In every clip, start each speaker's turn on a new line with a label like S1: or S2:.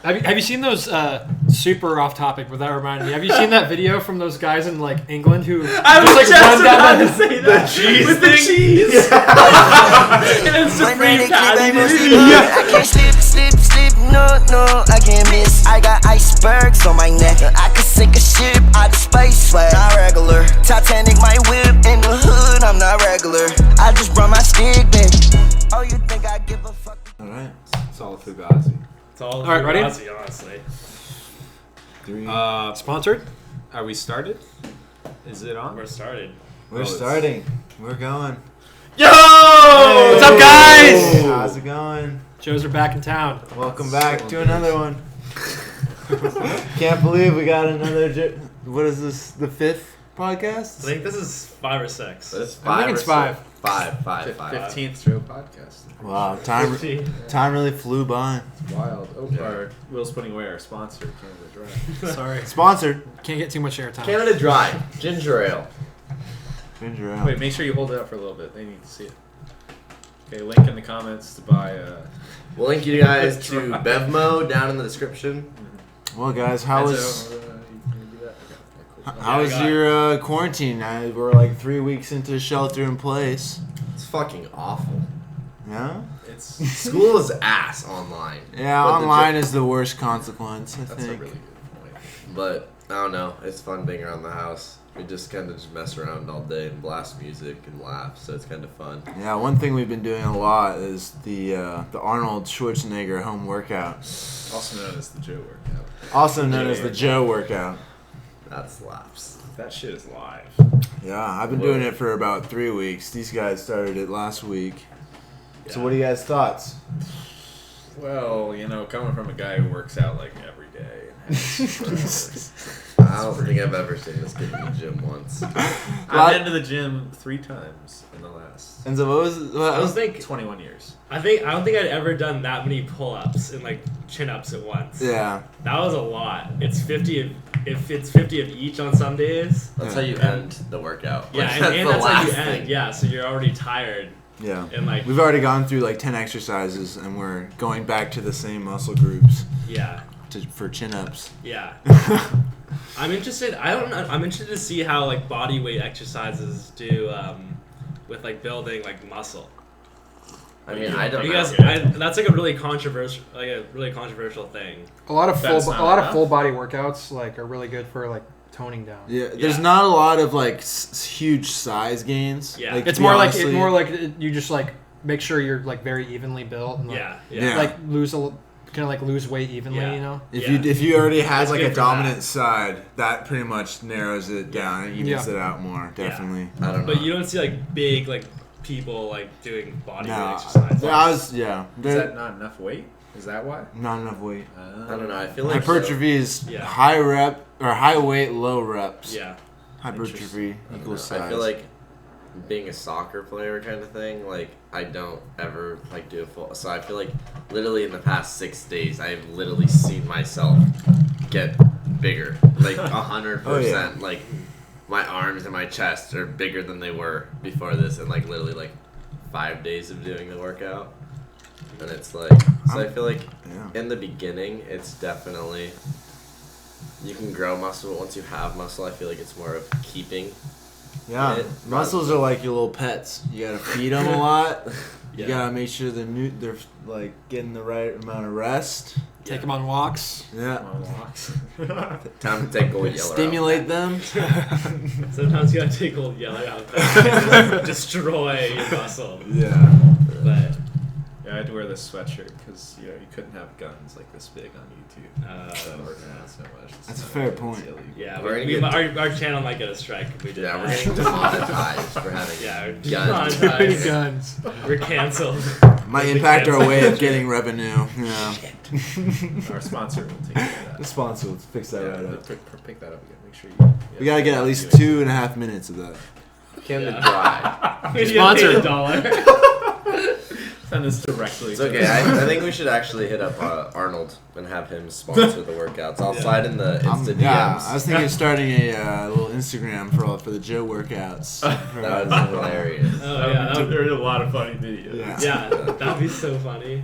S1: Have you seen those super off topic? But that reminded me. Have you seen that video from those guys in like England who
S2: I was
S1: just
S2: just
S1: run down
S2: about
S1: the
S2: to say that.
S3: The cheese
S2: with
S3: thing?
S2: the cheese. And it's the free
S4: I can't slip, no, I can't miss. I got icebergs on my neck. I could sink a ship out of space, but not regular. Titanic, my whip in the hood, I'm not regular. I just brought my stick, baby. Oh, you think I give a fuck?
S3: Alright, it's all Fugazi.
S2: It's all
S1: right, ready?
S2: Fugazi, honestly.
S3: 3.
S1: Sponsored?
S3: Are we started? Is it on?
S2: We're started.
S5: We're starting. We're going.
S1: Yo! What's up, guys?
S5: How's it going?
S1: Joes are back in town.
S5: Welcome back to another one. Can't believe we got another. What is this? The 5th podcast?
S2: I think this is 5 or 6.
S3: It's
S1: I think it's 5.
S3: 5. 15th straight podcast.
S5: Wow, time really flew by.
S3: It's wild. Oh, our Will's putting away our sponsor, Canada Dry.
S1: Sorry.
S5: Sponsored.
S1: Can't get too much airtime.
S3: Canada Dry. Ginger ale.
S5: Ginger ale.
S3: Wait, make sure you hold it up for a little bit. They need to see it. Okay, link in the comments to buy.
S6: We'll link you guys to Bevmo down in the description.
S5: Well, guys, how was
S2: Yeah,
S5: your quarantine? We're like 3 weeks into shelter in place.
S6: It's fucking awful.
S5: Yeah.
S3: It's
S6: School is ass online.
S5: Yeah,
S6: But
S5: online is the worst consequence. I
S3: that's a
S5: think.
S3: really good point.
S6: But I don't know. It's fun being around the house. We just kind of just mess around all day and blast music and laugh. So it's kind of fun.
S5: Yeah, one thing we've been doing a lot is the Arnold Schwarzenegger home workout,
S3: Also known as the Joe workout.
S5: also known as the Joe workout.
S6: That slaps.
S3: That shit is live.
S5: Yeah, I've been doing it for about 3 weeks. These guys started it last week. So what are you guys' thoughts?
S3: Well, coming from a guy who works out like every day. And has
S6: I don't think I've ever seen this kid in the gym once.
S3: I've been to the gym 3 times in the last
S5: And so
S2: I don't think
S3: 21 years.
S2: I don't think I'd ever done that many pull-ups and like chin-ups at once.
S5: Yeah.
S2: That was a lot. It's 50 if it's 50 of each on some days.
S6: That's how you end the workout.
S2: Yeah,
S6: Like,
S2: and
S6: the
S2: that's how you
S6: last
S2: end.
S6: thing.
S2: Yeah, so you're already tired.
S5: Yeah.
S2: And like
S5: We've already gone through like 10 exercises and we're going back to the same muscle groups
S2: yeah.
S5: for chin-ups.
S2: Yeah. I'm interested. I'm interested to see how like body weight exercises do with like building like muscle.
S6: I mean, I don't
S2: Because
S6: know.
S2: that's like a really controversial thing.
S1: A lot of
S3: That's
S1: full
S3: not enough.
S1: full body workouts like are really good for like toning down.
S5: Yeah, there's not a lot of like huge size gains.
S2: Yeah.
S5: Like,
S1: It's
S5: to be
S1: more
S5: honestly-
S1: like you just like make sure you're like very evenly built and like,
S2: Yeah.
S1: like lose weight evenly,
S2: Yeah.
S1: you know.
S5: If you already had
S2: It's
S5: like
S2: good
S5: a
S2: for
S5: dominant side, that pretty much narrows it down and evens
S1: Yeah.
S5: it out more. Definitely.
S6: I don't know.
S2: But you don't see like big like people like doing body weight
S5: No,
S2: exercises.
S5: Is
S3: Is that not enough weight? Is that why?
S5: not enough weight.
S6: I don't know. I feel like
S5: Hypertrophy is
S2: Yeah.
S5: high rep or high weight, low reps.
S2: Yeah.
S5: Hypertrophy equals size.
S6: I feel like being a soccer player kind of thing, like I don't ever like do a full. So I feel like literally in the past 6 days, I've literally seen myself get bigger, like 100%.
S5: Oh, yeah.
S6: Like my arms and my chest are bigger than they were before this, and like literally like 5 days of doing the workout, and it's like so. I feel like
S5: Yeah.
S6: in the beginning, it's definitely you can grow muscle, but once you have muscle, I feel like it's more of keeping.
S5: Yeah, muscles are like your little pets. You gotta feed them a lot. You
S2: Yeah.
S5: gotta make sure they're like getting the right amount of rest.
S1: Take them on walks.
S5: Yeah,
S3: On walks.
S6: Time to take gold yeller.
S5: stimulate them.
S2: Sometimes you gotta take old yellow out there, destroy your muscle.
S5: Yeah.
S2: But
S3: Yeah, I had to wear this sweatshirt because you couldn't have guns like this big on YouTube. So we're not so much.
S5: That's a fair point.
S2: yeah,
S6: We're gonna get
S2: our channel might get a strike if we did
S6: Yeah,
S2: that.
S6: we're getting demonetized for having
S2: Yeah, we're
S6: guns.
S2: demonetized.
S1: Guns.
S2: We're canceled.
S5: Might impact our way of getting revenue. Yeah.
S3: Our sponsor will take care of
S5: The
S3: that.
S5: sponsor will fix that right up.
S3: Pick that up again. Make sure you.
S5: We gotta get at least 2.5 minutes of that.
S6: Canada
S2: Yeah.
S6: Dry.
S2: We
S1: Sponsor.
S2: $1.
S3: Send this directly.
S6: It's okay. I think we should actually hit up Arnold and have him sponsor the workouts. I'll slide in the Insta DMs.
S5: Yeah, I was thinking of starting a little Instagram for the Joe workouts.
S6: That was hilarious.
S2: Oh yeah,
S3: There's a lot of funny videos.
S2: yeah, that'd be so funny.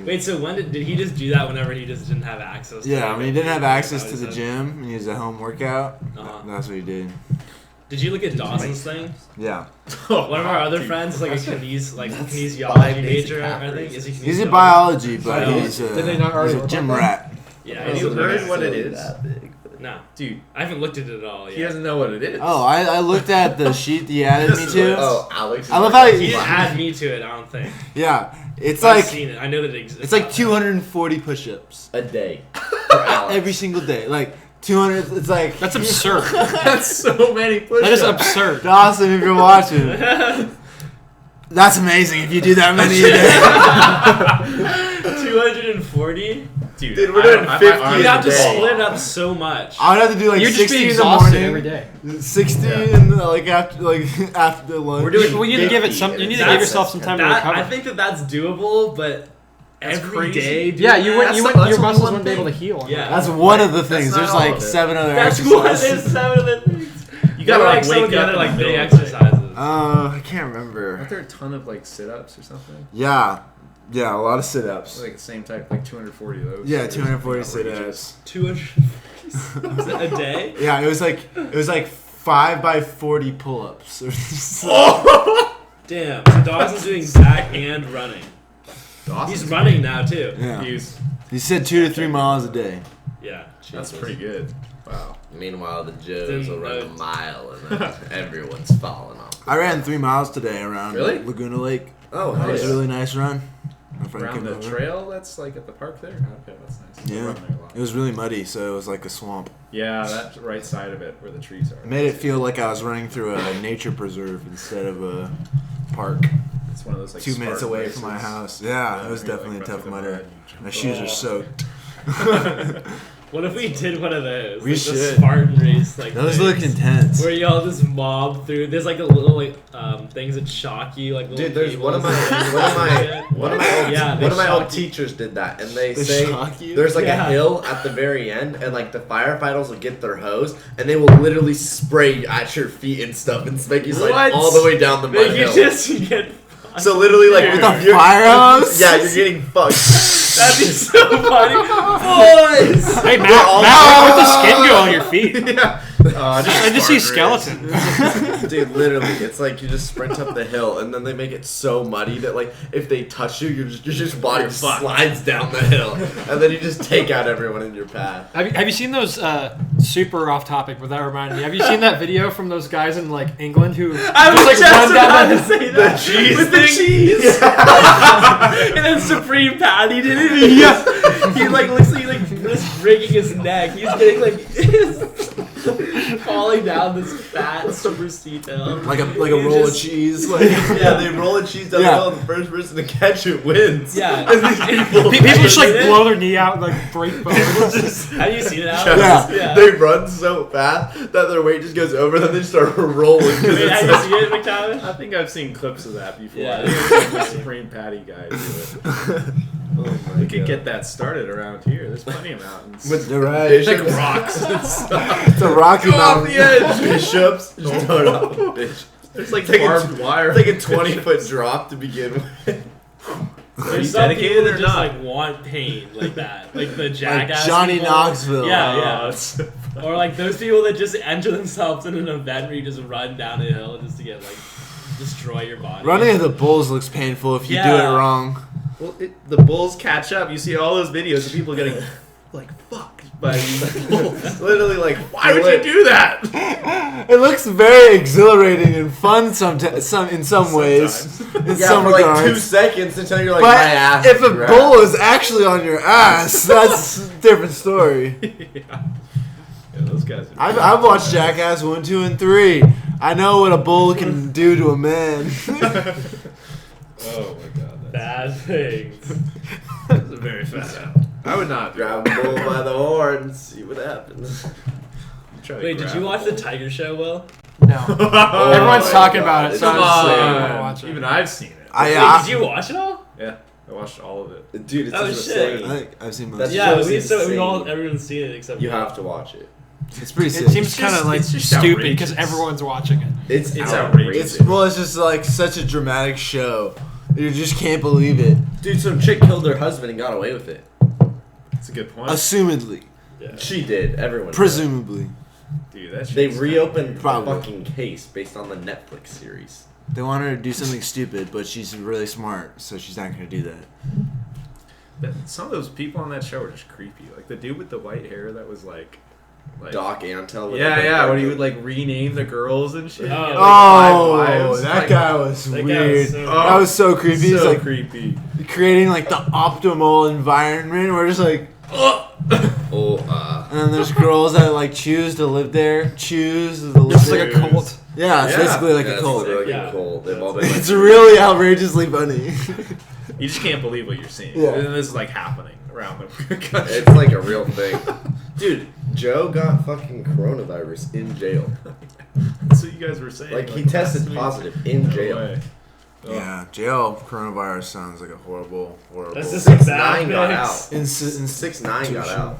S2: Wait, so when did he just do that? Whenever he just didn't have access?
S5: Yeah,
S2: to
S5: when he didn't have access to the gym and he was at home workout, that's what he did.
S2: Did you look at Dawson's thing?
S5: Yeah.
S2: One of our other friends is like a kinesiology major, I think. Is he kinesiology?
S5: He's in biology, but
S2: Oh.
S5: he's
S1: Did they not already
S5: a
S1: work
S5: gym
S1: on that?
S5: rat.
S2: Yeah,
S3: Have you heard what it is?
S2: No,
S3: Dude,
S2: I haven't looked at it at all yet.
S3: he doesn't know what it is.
S5: Oh, I looked at the sheet he added me to.
S6: Oh, Alex.
S5: I love how
S2: He didn't add me to it, I don't think.
S5: Yeah, it's
S2: But I've
S5: like
S2: seen it. I know that it exists.
S5: it's like 240 push-ups
S6: a day. For Alex.
S5: every single day. Like 200. It's like
S1: That's absurd.
S3: That's so many push-ups.
S1: That is absurd.
S5: Dawson, if you're watching, that's amazing. If you do that many a day.
S2: 240.
S3: Dude,
S6: we're doing 50
S2: You'd have to
S6: day.
S2: split it up so much.
S5: I would have to do like
S1: You'd just
S5: 60
S1: be
S5: in the
S1: exhausted
S5: morning,
S1: every day.
S5: 60 in the, after lunch.
S3: We're doing
S1: Well, you need to give it some. You need to give yourself some time to recover.
S2: I think that's doable, but
S3: That's
S2: every
S3: crazy.
S2: day. doing
S1: Yeah, you
S2: that-
S1: wouldn't. You
S3: That's
S1: wouldn't. Your
S3: like
S1: muscles
S3: one
S1: wouldn't be able to
S3: thing.
S1: heal.
S2: Yeah.
S5: That's one of the
S3: That's
S5: things.
S3: not
S5: There's
S3: all
S5: like
S3: of it.
S5: 7 other
S2: That's
S5: exercises.
S2: there's 7 other things.
S3: You gotta
S2: What are,
S3: like
S2: some of
S3: wake
S2: the
S3: up
S2: other
S3: in
S2: like
S3: the
S2: big
S3: middle of the day.
S2: exercises.
S5: I can't remember.
S3: Aren't there a ton of like sit-ups or something?
S5: Yeah, a lot of sit-ups.
S3: Like the same type, like 240 of those.
S5: Yeah,
S3: Or
S5: 240
S3: something outrageous.
S5: sit-ups.
S2: 200 a day.
S5: Yeah, it was like 5 by 40 pull-ups.
S2: Damn. So Dawson's doing back and running.
S3: Dawson's
S2: He's running now too.
S5: Yeah,
S3: He's,
S5: he said 2 to 3 miles a day.
S2: Yeah.
S3: that's
S2: Jesus.
S3: pretty good. Wow.
S6: Meanwhile, the Joes will run a
S2: Then,
S6: mile and then everyone's falling off.
S5: I ran 3 miles today around
S3: Really?
S5: Laguna Lake.
S6: Oh,
S5: That was a
S6: nice.
S5: really nice run. My friend
S3: Around
S5: came
S3: the
S5: over.
S3: trail that's like at the park there? Okay, that's nice. I
S5: Yeah,
S3: run there a lot.
S5: it was really muddy, so it was like a swamp.
S3: Yeah, that right side of it where the trees are.
S5: It made it feel like I was running through a nature preserve instead of a park.
S3: It's one of those like
S5: 2 minutes
S3: Spartan
S5: away
S3: races.
S5: from my house. Yeah, it was
S3: where you're,
S5: definitely a
S3: like,
S5: tough
S3: run through the
S5: mudder.
S3: mud and you
S5: My
S3: jump.
S5: shoes are
S3: Oh.
S5: soaked.
S2: What if we did one of those?
S5: We
S2: like
S5: should.
S2: The Spartan race, like
S5: Those
S2: things,
S5: look intense.
S2: where y'all just mob through. There's like a little like things that shock you, like little
S6: Dude, there's one of
S2: cables
S6: my
S2: and
S6: one of my
S2: shit.
S6: one of my old,
S2: Yeah, they
S6: one of my old
S2: shock you.
S6: teachers did that, and they
S5: They
S6: say
S5: shock you?
S6: there's like
S2: Yeah.
S6: a hill at the very end, and like the firefighters will get their hose, and they will literally spray at your feet and stuff, and make you slide
S2: What?
S6: all the way down the mud
S2: Make you
S6: hill.
S2: just get.
S6: So literally, like
S5: With a
S6: you're-
S5: fire hose?
S6: Yeah, you're getting fucked.
S2: That'd be so funny, boys.
S1: Hey, Matt, where'd the skin go on your feet?
S6: Yeah.
S1: I just see skeleton.
S6: Dude, literally, it's like you just sprint up the hill, and then they make it so muddy that like if they touch you, your just body slides down the hill, and then you just take out everyone in your path.
S1: Have you seen those super off topic? But that reminded me. Have you seen that video from those guys in like England who
S2: I was
S1: like,
S2: just
S1: run down
S2: about
S1: the-
S2: to say that.
S6: cheese
S2: with the
S6: thing?
S2: cheese. And then Supreme Patty did it. He like looks like just breaking his neck. He's getting like falling down this fat super steep hill.
S5: Like a
S2: You
S5: roll of
S2: just-
S5: cheese. Like
S6: Yeah, they roll a cheese down the
S5: Yeah.
S6: hill, and the first person to catch it wins.
S2: Yeah.
S6: And these people,
S1: People just like blow their knee out and like break bones.
S2: Have you seen it? Alex?
S5: Yeah.
S2: Yeah.
S6: They run so fast that their weight just goes over, then they start rolling. 'cause
S2: Wait,
S6: it's
S2: have you
S6: so-
S2: seen it, McTavish?
S3: I think I've seen clips of that before.
S2: Yeah.
S3: I think I've seen the Supreme Patty guy do it. We could get that started around here. There's plenty of mountains.
S6: with
S5: You're right.
S6: bishops, rocks and stuff.
S5: It's a Rocky
S6: Go off
S5: Mountain.
S6: the edge. Bishops, just throw it off the bitch.
S3: There's like
S6: Take a-
S3: barbed wire.
S6: Take a 20-foot drop to begin with.
S3: Are you
S2: There's some people
S3: dedicated
S2: that
S3: or
S2: just
S3: not?
S2: like want pain like that, like the
S5: Like
S2: jackass.
S5: Johnny
S2: people.
S5: Knoxville.
S2: Yeah,
S3: Oh,
S2: yeah.
S3: it's-
S2: Or like those people that just enter themselves in an event where you just run down a hill just to get like destroy your body.
S5: Running at the bulls looks painful if you do it
S2: Yeah.
S5: wrong.
S3: Well, the bulls catch up. You see all those videos of people getting like fucked by these bulls.
S6: Literally, like,
S3: Why would you do that?
S5: It looks very exhilarating and fun in some ways. In
S6: Yeah,
S5: some
S6: for like
S5: regards.
S6: 2 seconds until you're like, my ass.
S5: But if
S6: is
S5: a
S6: grabbed.
S5: bull is actually on your ass, that's a different story.
S3: Yeah, those guys. Are
S5: I've watched Jackass 1, 2, and 3. I know what a bull can do to a man.
S3: Oh my god,
S2: Bad things.
S3: that's a very fast. I would not
S6: Grab a bull by the horn and see what happens.
S3: try to
S2: Wait, did
S3: grab
S2: you
S3: a
S2: watch the
S3: bull.
S2: Tiger Show, Will?
S1: No.
S6: Oh
S1: Everyone's
S6: my
S1: talking
S6: God.
S1: about it, so
S3: Come
S1: I'm just saying I
S3: on,
S1: want to watch it.
S3: even I've seen it.
S2: Wait,
S5: I
S2: did you watch it all?
S3: Yeah, I watched all of it.
S6: Dude, it's
S2: Oh,
S6: just
S2: shit.
S6: insane.
S5: I think I've seen most.
S6: That's
S5: of it.
S2: Yeah,
S6: show's insane.
S2: everyone's seen it except
S6: You
S2: me.
S6: have to watch it.
S5: It's pretty sick.
S1: It seems kind of like
S3: it's just
S1: stupid
S3: outrageous.
S1: because everyone's watching it.
S6: It's
S3: outrageous.
S5: It's just like such a dramatic show. You just can't believe it.
S6: Dude, some chick killed her husband and got away with it.
S3: That's a good point.
S5: Assumedly,
S2: Yeah.
S6: She did. Everyone did.
S5: presumably,
S3: Dude, that
S6: They
S3: shit's
S6: reopened the
S5: Probably.
S6: fucking case based on the Netflix series.
S5: they want her to do something stupid, but she's really smart, so she's not gonna do that.
S3: Some of those people on that show were just creepy. Like the dude with the white hair that was like
S6: Doc Antle. with
S3: yeah,
S6: the big
S3: yeah, when he
S6: hair.
S3: would like rename the girls and shit.
S2: Oh.
S3: Like,
S5: Oh,
S3: five wives.
S5: that
S3: Like,
S5: guy was
S2: That guy
S5: weird.
S2: was so-
S5: That was so creepy. He's
S3: So
S5: like
S3: creepy.
S5: creating like the optimal environment. We're just like, and then there's girls that like choose to live there. Choose to live
S1: It's
S5: there.
S1: like a cult.
S5: Yeah, it's basically like
S6: Yeah,
S5: a
S6: it's
S5: cult.
S6: really
S2: Yeah.
S6: cool. They've all been
S5: It's really outrageously funny.
S3: You just can't believe what you're seeing.
S5: Yeah.
S3: And this is like happening around the country.
S6: It's like a real thing. Dude, Joe got fucking coronavirus in jail.
S3: That's what you guys were saying.
S6: Like, he
S3: last
S6: tested
S3: week.
S6: positive in
S3: No
S6: jail.
S3: way.
S5: Yeah, jail coronavirus sounds like a horrible.
S2: That's just
S6: 6ix9ine got out.
S5: in
S6: 6ix9ine got out.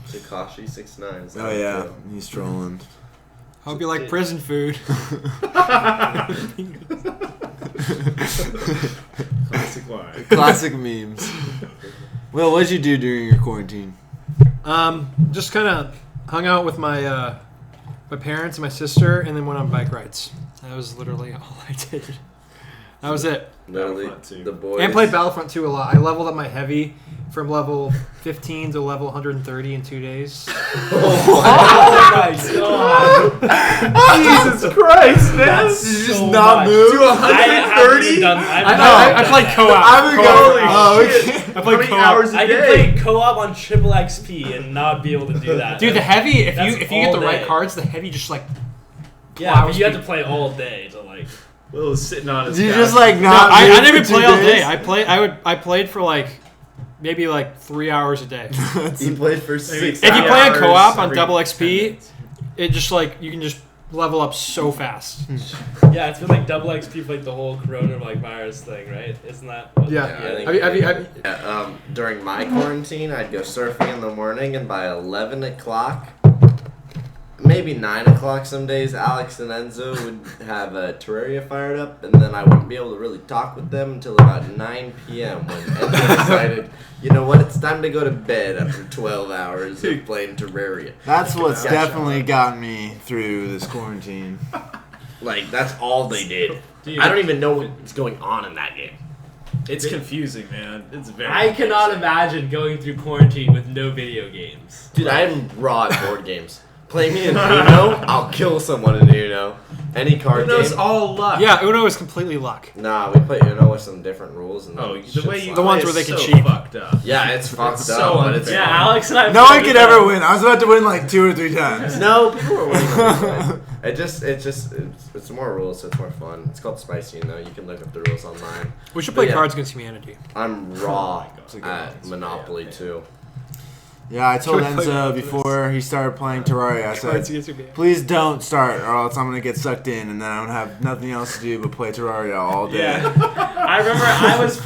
S6: Takashi 6ix9ine. is
S5: Oh
S6: out of
S5: yeah,
S6: jail.
S5: he's trolling.
S1: Hope you like prison food.
S3: Classic line.
S5: Classic memes. Well, what'd you do during your quarantine?
S1: Just kind of hung out with my my parents and my sister, and then went on bike rides. That was literally all I did. That was it.
S6: Literally,
S3: Battlefront 2.
S6: the boys.
S1: And played Battlefront 2 a lot. I leveled up my heavy from level 15 to level 130 in 2 days.
S2: Oh my god.
S3: Jesus Christ, man!
S2: That's
S5: Did you just
S2: so
S5: not
S2: much.
S5: move?
S3: To 130?
S1: I played co-op.
S5: I would
S3: Holy
S5: go. Oh,
S3: shit.
S5: okay.
S1: I
S3: How
S1: played
S3: many
S1: co-op.
S3: hours a
S2: I can
S3: day?
S2: play co-op on triple XP and not be able to do that.
S1: Dude, the heavy, if
S2: That's
S1: you get the
S2: all
S1: right
S2: day.
S1: cards, the heavy just like
S2: yeah,
S1: plows
S2: but you have to
S1: people.
S2: play all day to like.
S3: Will was sitting on his
S5: Did you
S3: couch.
S5: just like
S1: No,
S5: not?
S1: I
S5: move
S1: didn't even
S5: for 2
S1: play all day.
S5: days?
S1: I played for like maybe like 3 hours a day.
S6: He played for 6
S3: Maybe
S1: If you
S3: five
S1: play on
S3: hours
S1: co-op on
S3: every
S1: double
S3: 10
S1: XP,
S3: minutes.
S1: it just like you can just level up so fast.
S2: Yeah, it's been like double XP for like the whole corona like virus thing, right? Isn't that? What
S1: Yeah.
S6: I think
S1: Have you-
S6: Yeah, during my quarantine, I'd go surfing in the morning, and by 11 o'clock, maybe 9 o'clock some days, Alex and Enzo would have a Terraria fired up, and then I wouldn't be able to really talk with them until about 9 p.m. when Enzo decided, you know what, it's time to go to bed after 12 hours of playing Terraria.
S5: That's what's
S6: Yeah.
S5: definitely gotten me through this quarantine.
S6: Like, that's all they did.
S2: Dude,
S6: I don't even know what's going on in that game.
S3: It's confusing, man. It's very.
S2: I cannot
S3: confusing.
S2: imagine going through quarantine with no video games.
S6: Dude, I am raw at board games. Play me in Uno, I'll kill someone in Uno. Any card
S3: Uno's
S6: game.
S3: all luck.
S1: Yeah, Uno is completely luck.
S6: Nah, we play Uno with some different rules. And
S3: Oh,
S6: then
S3: the
S6: shit
S3: way you
S6: slaps.
S1: The ones
S3: play
S1: where
S3: is
S1: they can
S3: so
S1: cheat.
S3: fucked up.
S6: Yeah, it's fucked
S3: It's
S6: up,
S3: so
S6: but it's
S3: unfair.
S2: Yeah,
S6: fun.
S2: Alex and I.
S5: No one
S2: played
S5: could
S2: it,
S5: ever win. I was about to win like 2 or 3 times.
S6: No, people were winning. It's more rules, so it's more fun. It's called Spicy, though. You can look up the rules online.
S1: We should
S6: But
S1: play
S6: yeah.
S1: Cards Against Humanity.
S6: I'm raw
S5: It's a good
S6: at
S5: one.
S6: Monopoly too.
S5: Yeah, I told
S1: Should we play
S5: Enzo
S1: one of
S5: before he started playing Terraria, I
S1: Cards
S5: said,
S1: Against Humanity.
S5: please don't start or else I'm going to get sucked in and then I'm going to have nothing else to do but play Terraria all day.
S2: Yeah, I remember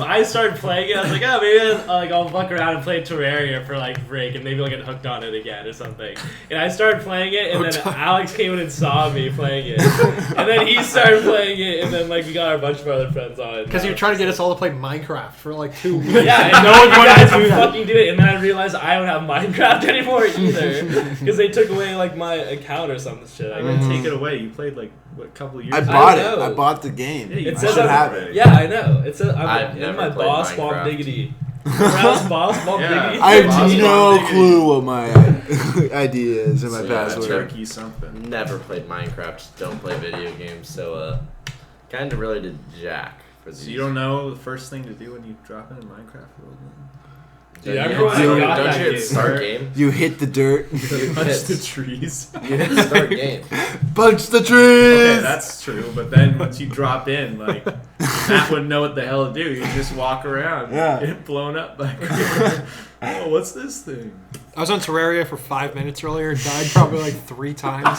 S2: I started playing it. I was like, oh, maybe I'll fuck around and play Terraria for like break, and maybe I'll get hooked on it again or something. And I started playing it, and then Alex came in and saw me playing it, and then he started playing it, and then like we got a bunch of our other friends on it.
S1: Because you were trying to get us all to play Minecraft for like 2 weeks.
S2: Yeah, and
S1: no one
S2: you
S1: wanted
S2: guys
S1: to do that.
S2: fucking did it, and then I realized I don't have Minecraft anymore either because they took away like my account or some shit. I
S3: I
S2: guess.
S3: didn't take it away. You played like what, a couple of years
S5: I
S3: ago.
S5: bought it.
S2: know.
S5: I bought the game.
S3: Yeah, you
S2: It
S5: I
S2: says
S5: should
S2: I'm-
S5: have it.
S2: Yeah, I know. It says
S6: I've
S2: I'm in
S6: never
S2: my
S6: played
S2: boss Bob
S6: Minecraft.
S2: Diggity. Boss Bob
S3: Yeah.
S2: Diggity.
S5: I have
S3: Boss
S5: no
S3: Bob
S5: clue what my ID is or my
S6: So, yeah,
S5: password.
S3: Turkey something.
S6: Never played Minecraft. Just don't play video games. So kind of related to Jack for these.
S3: So you don't know the first thing to do when you drop into Minecraft world?
S2: Dude,
S6: Don't
S2: everyone
S6: you,
S2: got
S6: don't
S2: that
S6: you hit
S2: game.
S6: start game?
S5: You hit the dirt.
S6: You
S3: Punch
S6: hit,
S3: the trees.
S6: you hit start game.
S5: Punch the trees.
S3: Okay, that's true. But then once you drop in, like Matt wouldn't know what the hell to do. You just walk around,
S5: Yeah.
S3: get blown up by. Oh, what's this thing?
S1: I was on Terraria for 5 minutes earlier. Died probably like 3 times.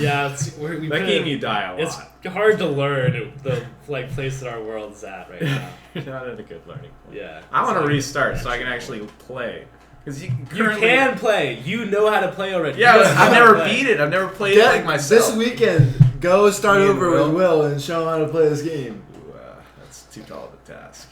S2: Yeah,
S3: That game you die a lot.
S2: It's hard to learn the place that our world is at right now.
S3: You're not at a good learning point.
S2: Yeah.
S3: I want to restart so I can actually play. Because you
S2: can play. You know how to play already.
S3: Yeah, I've never
S2: play.
S3: beat it. I've never played it like myself.
S5: This weekend, go start
S3: Me and
S5: over
S3: Will.
S5: with Will and show him how to play this game.
S3: Ooh, that's too tall of a task.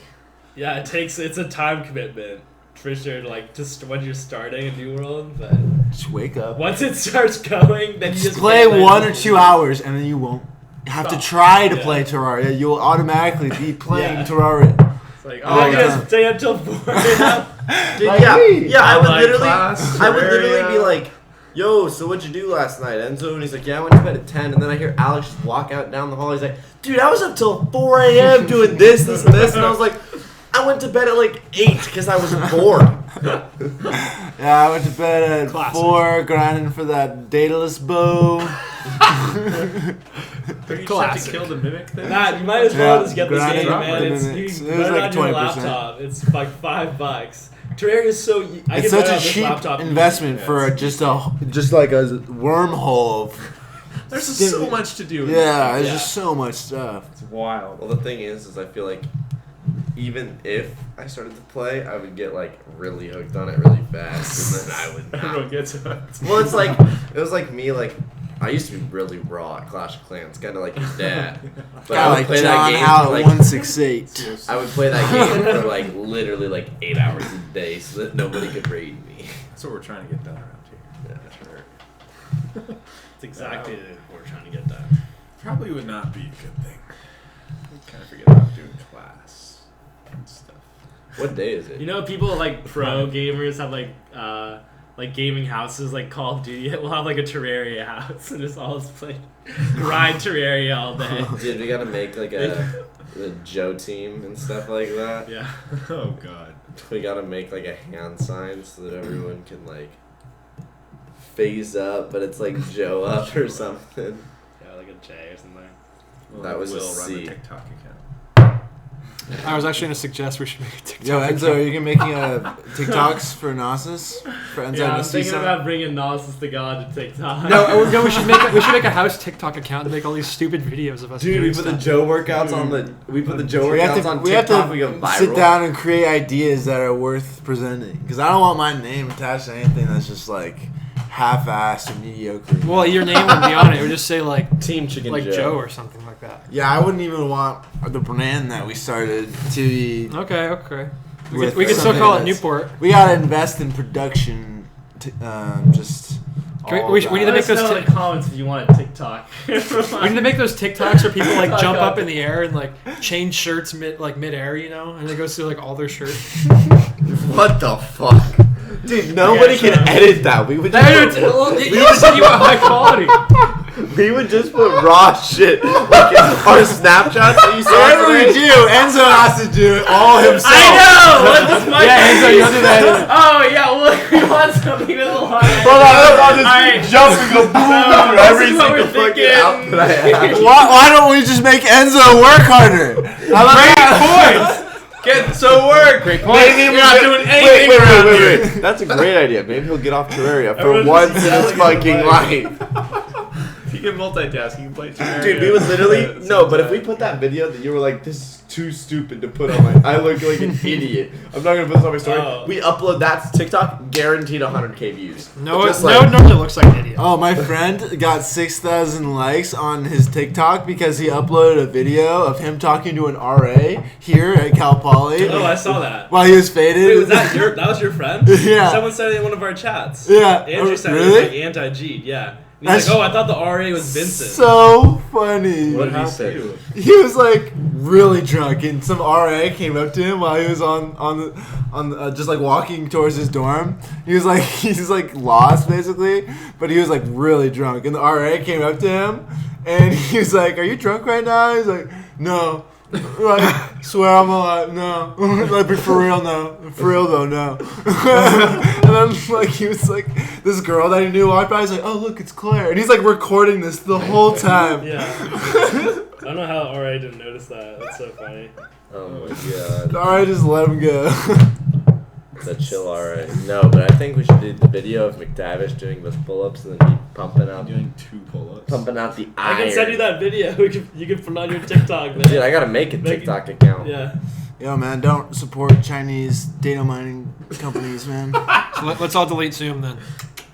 S2: Yeah, it's a time commitment for sure. Like just when you're starting a new world, but
S5: Just wake up.
S2: once it starts going, then you
S5: Just
S2: just
S5: play
S2: can't
S5: 1 or 2 hours, and then you won't have to
S2: Stop.
S5: try to
S2: Yeah.
S5: play Terraria. You'll automatically be playing
S2: Yeah.
S5: Terraria.
S3: It's like,
S2: Oh, you
S5: yeah.
S2: just stay until 4 a.m.
S6: Dude,
S5: Like
S6: yeah,
S5: me.
S6: yeah. I would
S3: Online
S6: literally,
S3: class,
S6: I would literally
S3: Terraria.
S6: be like, "Yo, so what'd you do last night, Enzo?" And he's like, "Yeah, I went to bed at 10." And then I hear Alex just walk out down the hall. He's like, "Dude, I was up till 4 a.m. doing this, and this." And I was like, "I went to bed at like 8 because I was bored."
S5: Yeah, I went to bed at
S1: Classic.
S5: 4, grinding for that dataless bow.
S3: Are you
S1: Classic.
S3: to kill the mimic thing?
S2: Nah, you might as well
S5: Yeah,
S2: just get this
S5: grind
S2: game,
S5: it up
S2: man.
S5: within
S2: It's
S5: minutes.
S2: you
S5: It was
S2: run it
S5: like
S2: on your
S5: 20%.
S2: laptop. It's like $5. Terraria is so. I
S5: It's
S2: can run
S5: such
S2: it
S5: a
S2: on this
S5: cheap
S2: laptop
S5: investment
S3: Yeah,
S5: for
S3: it's-
S5: just like a wormhole.
S3: There's
S5: Stim-
S3: so much to do. in
S5: Yeah,
S3: this
S5: there's
S2: Yeah.
S5: just so much stuff.
S3: It's wild.
S6: Well, the thing is I feel like even if I started to play, I would get like really hooked on it really fast, and then I would.
S3: Everyone
S6: Not.
S3: gets it.
S6: Well, it was like me. Like I used to be really raw at Clash of Clans, kind of like your dad. But I
S5: Kinda
S6: would
S5: like
S6: play
S5: John
S6: that game
S5: Howe
S6: for
S5: at
S6: like
S5: 168.
S6: I would play that game for like literally like 8 hours a day, so that nobody could raid me.
S3: That's what we're trying to get done around here.
S6: Yeah.
S3: Sure.
S2: It's exactly what we're trying to get done.
S3: Probably would not be a good thing. We kind of forget about doing class and stuff.
S6: What day is it?
S2: You know, people like pro gamers have like gaming houses like Call of Duty. We'll have like a Terraria house and just all just play grind Terraria all day.
S6: Dude, we gotta make like the Joe team and stuff like that.
S2: Yeah.
S3: Oh god.
S6: We gotta make like a hand sign so that everyone can like phase up, but it's like Joe up or something.
S2: Yeah, like a J or something.
S6: That was a
S3: Will run
S6: C.
S3: the TikTok account.
S1: I was actually going to suggest we should make a TikTok.
S5: Yo, Enzo, are you making TikToks for Gnosis? For Enzo
S2: Yeah, I'm
S5: and
S2: thinking
S5: Cisa?
S2: about bringing Gnosis to God to TikTok.
S1: No, we should make a house TikTok account and make all these stupid videos of us.
S6: Dude,
S1: doing
S6: we put the
S1: stuff.
S6: Joe workouts on the. We put the Joe
S5: We have
S6: workouts
S5: to,
S6: on
S5: we have
S6: TikTok. We go
S5: to
S6: viral.
S5: sit down and create ideas that are worth presenting. Because I don't want my name attached to anything that's just like half-assed or mediocre.
S1: Well, your name would be on it. It would just say like
S6: Team Chicken
S1: Joe or something like that.
S5: Yeah, I wouldn't even want the brand that we started to be.
S1: Okay. We
S5: With
S1: could still
S5: something
S1: call it
S5: that's-
S1: Newport.
S5: We gotta invest in production. Just.
S1: Can
S5: all
S1: we
S5: that.
S1: need to
S2: Let
S1: make
S2: us
S1: those
S2: know in the comments if you want a TikTok.
S1: We need to make those TikToks where people like jump up in the air and like change shirts mid-air, you know, and it goes through like all their shirts.
S6: What the fuck? Dude, nobody
S2: Yeah,
S6: can
S2: so-
S6: edit that. We would
S1: You said you want high quality.
S6: we would just put raw shit like in our Snapchats that you saw
S5: Whatever we
S6: today.
S5: do, Enzo has to do it all himself.
S2: I know! What the fuck?
S5: Yeah, Enzo, you'll do that.
S2: Oh, yeah, well, we want something with a lot of
S6: Hold on, I'll just
S2: Alright.
S6: jump and go boom through every
S2: this is what
S6: single
S2: we're
S6: fucking
S2: thinking.
S6: outfit I have.
S5: Why don't we just make Enzo work harder? How about that?
S3: Get so work. Great point.
S6: Maybe
S3: You're not doing anything
S6: wait,
S3: around
S6: wait. That's a great idea. Maybe he'll get off Terraria for
S2: Everyone's
S6: once
S2: just
S6: in his
S2: yelling
S6: fucking
S2: away.
S6: life.
S3: You can multitask. You can play Terraria.
S6: Dude, we would literally
S3: at the
S6: no,
S3: same
S6: but if we
S3: time.
S6: put that video that you were like, this is too stupid to put on my I look like an idiot. I'm not gonna put this on my story.
S2: Oh.
S6: We upload that to TikTok, guaranteed 100K views.
S1: No,
S6: Just
S1: no,
S6: like-
S1: normally looks like an idiot.
S5: Oh, my friend got 6,000 likes on his TikTok because he uploaded a video of him talking to an RA here at Cal Poly
S2: Oh, I saw that.
S5: while he was faded.
S2: Wait, that was your friend?
S5: Yeah.
S2: Someone said it in one of our chats.
S5: Yeah.
S2: Andrew said
S5: Really?
S2: it was like anti-G'd, yeah. And he's
S5: That's
S2: like, oh, I thought the RA was Vincent.
S5: So funny.
S6: What
S3: What did he
S6: happened?
S3: say?
S5: He was like really drunk, and some RA came up to him while he was on just like walking towards his dorm. He's like lost basically, but he was like really drunk, and the RA came up to him, and he was like, "Are you drunk right now?" He's like, "No." Like, swear I'm alive. No, like be for real. No, for real though. No. And then like he was like this girl that he knew walked by. He's like, "Oh look, it's Claire," and he's like recording this the whole time.
S2: Yeah. I don't know how RA didn't notice that. That's so funny.
S6: Oh my god.
S5: Alright, just let him go.
S6: The chill RA. No, but I think we should do the video of McTavish doing the pull-ups and then he pumping out
S3: doing 2 pull-ups.
S6: Pumping out the
S2: I
S6: iron.
S2: can send you that video. You can put it on your TikTok, man.
S6: Dude, I gotta make a TikTok account.
S2: Yeah.
S5: Yo, man, don't support Chinese data mining companies, man.
S1: So let's all delete Zoom then.